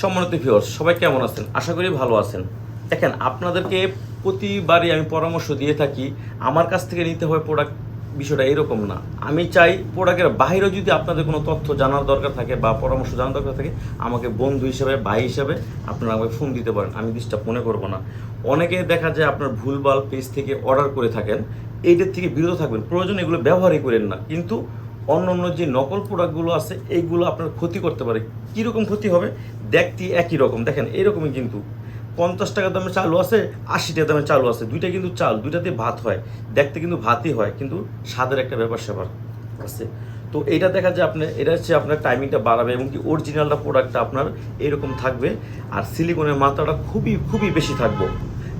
সম্মানিত ভিউয়ার্স, সবাই কেমন আছেন? আশা করি ভালো আছেন। দেখেন, আপনাদেরকে প্রতিবারই আমি পরামর্শ দিয়ে থাকি, আমার কাছ থেকে নিতে হবে প্রোডাক্ট, বিষয়টা এরকম না। আমি চাই প্রোডাক্টের বাইরেও যদি আপনাদের কোনো তথ্য জানার দরকার থাকে বা পরামর্শ জানার দরকার থাকে, আমাকে বন্ধু হিসেবে, ভাই হিসেবে আপনারা আমাকে ফোন দিতে পারেন, আমি ডিস্টার্ব মনে করবো না। অনেকে দেখা যায় আপনার ভুলভাল পেজ থেকে অর্ডার করে থাকেন, এইটার থেকে বিরত থাকবেন, প্রয়োজন এগুলো ব্যবহারই করেন না। কিন্তু অন্য অন্য যে নকল প্রোডাক্টগুলো আছে এইগুলো আপনার ক্ষতি করতে পারে। কীরকম ক্ষতি হবে? দেখতে একই রকম, দেখেন এইরকমই, কিন্তু 50 টাকা দামে চালু আছে, 80 টাকা দামে চালু আছে, দুইটা কিন্তু চাল, দুইটাতে ভাত হয়, দেখতে কিন্তু ভাতই হয়, কিন্তু স্বাদের একটা ব্যাপার স্যাপার আছে। তো এইটা দেখা যায় এটা হচ্ছে আপনার টাইমিংটা বাড়াবে এবং কি অরিজিনালটা প্রোডাক্টটা আপনার এরকম থাকবে। আর সিলিকনের মাত্রাটা খুবই খুবই বেশি থাকবে,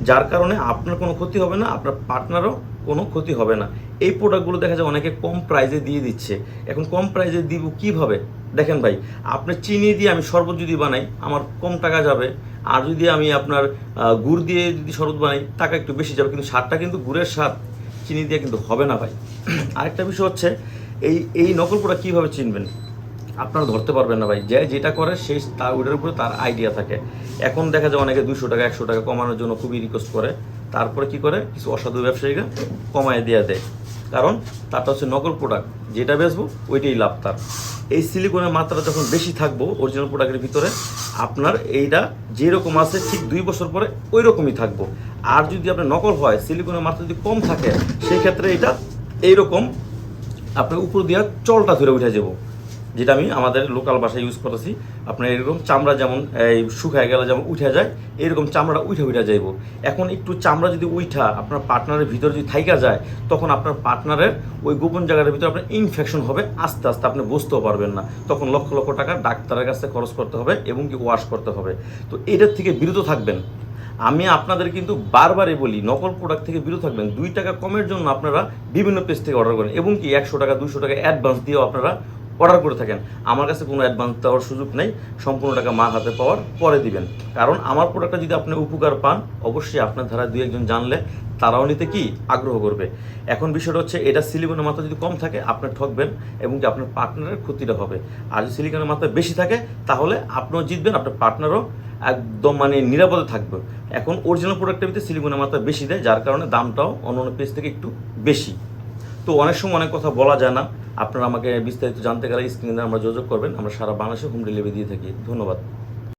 যার কারণে আপনার কোনো ক্ষতি হবে না, আপনার পার্টনারও কোনো ক্ষতি হবে না। এই প্রোডাক্টগুলো দেখা যায় অনেকে কম প্রাইজে দিয়ে দিচ্ছে। এখন কম প্রাইজে দিব কীভাবে? দেখেন ভাই, আপনি চিনি দিয়ে আমি শরবত যদি বানাই, আমার কম টাকা যাবে। আর যদি আমি আপনার গুড় দিয়ে যদি শরবত বানাই, টাকা একটু বেশি যাবে, কিন্তু স্বাদটা কিন্তু গুড়ের স্বাদ চিনি দিয়ে কিন্তু হবে না ভাই। আরেকটা বিষয় হচ্ছে, এই নকল প্রোডাক্ট কীভাবে চিনবেন? আপনারা ধরতে পারবেন না ভাই, যে যেটা করে সেই তার ওইটার উপরে তার আইডিয়া থাকে। এখন দেখা যায় অনেকে 200 টাকা 100 টাকা কমানোর জন্য খুবই রিকোয়েস্ট করে, তারপরে কি করে কিছু অসাধু ব্যবসায়ীরা কমায় দেওয়া দেয়, কারণ তারটা হচ্ছে নকল প্রোডাক্ট, যেটা বেচবো ওইটাই লাভ তার। এই সিলিকনের মাত্রা যখন বেশি থাকবো অরিজিনাল প্রোডাক্টের ভিতরে, আপনার এইটা যেরকম আছে ঠিক 2 বছর পরে ওই রকমই থাকবো। আর যদি আপনার নকল হয়, সিলিকনের মাত্রা যদি কম থাকে, সেই ক্ষেত্রে এটা এইরকম আপনার উপর দিয়ে চলটা ধরে উঠে যাবো, যেটা আমি আমাদের লোকাল ভাষায় ইউজ করেছি। আপনার এরকম চামড়া যেমন এই শুকায় গেলে যেমন উঠে যায়, এরকম চামড়া উঠে যাইব। এখন একটু চামড়া যদি উঠা আপনার পার্টনারের ভিতরে যদি থাইকা যায়, তখন আপনার পার্টনারের ওই গোপন জায়গার ভিতরে আপনার ইনফেকশন হবে, আস্তে আস্তে আপনি বুঝতেও পারবেন না। তখন লক্ষ লক্ষ টাকা ডাক্তারের কাছে খরচ করতে হবে এবং কি ওয়াশ করতে হবে। তো এটার থেকে বিরত থাকবেন। আমি আপনাদের কিন্তু বারবারই বলি, নকল প্রোডাক্ট থেকে বিরত থাকবেন। 2 টাকা কমের জন্য আপনারা বিভিন্ন পেজ থেকে অর্ডার করেন এবং কি 100 টাকা 200 টাকা অ্যাডভান্স দিয়েও আপনারা অর্ডার করে থাকেন। আমার কাছে কোনো অ্যাডভান্স দেওয়ার সুযোগ নেই, সম্পূর্ণ টাকা মার হাতে পাওয়ার পরে দিবেন। কারণ আমার প্রোডাক্টটা যদি আপনি উপকার পান, অবশ্যই আপনার ধারা 2-1 জন জানলে তারাও নিতে কি আগ্রহ করবে। এখন বিষয়টা হচ্ছে, এটা সিলিকনের মাত্রা যদি কম থাকে আপনার ঠকবেন এবং কি আপনার পার্টনারের ক্ষতিটা হবে। আর যদি সিলিকনের মাত্রা বেশি থাকে, তাহলে আপনিও জিতবেন, আপনার পার্টনারও একদম নিরাপদে থাকবে। এখন অরিজিনাল প্রোডাক্টের ভিতরে সিলিকনের মাত্রা বেশি দেয়, যার কারণে দামটাও অন্য অন্য পেজ থেকে একটু বেশি। তো অনেক সময় অনেক কথা বলা যায় না। আপনারা আমাকে বিস্তারিত জানতে গেলে স্ক্রিনে আমরা যোগাযোগ করবেন, আমরা সারা বাংলাদেশে হোম ডেলিভারি দিয়ে থাকি। ধন্যবাদ।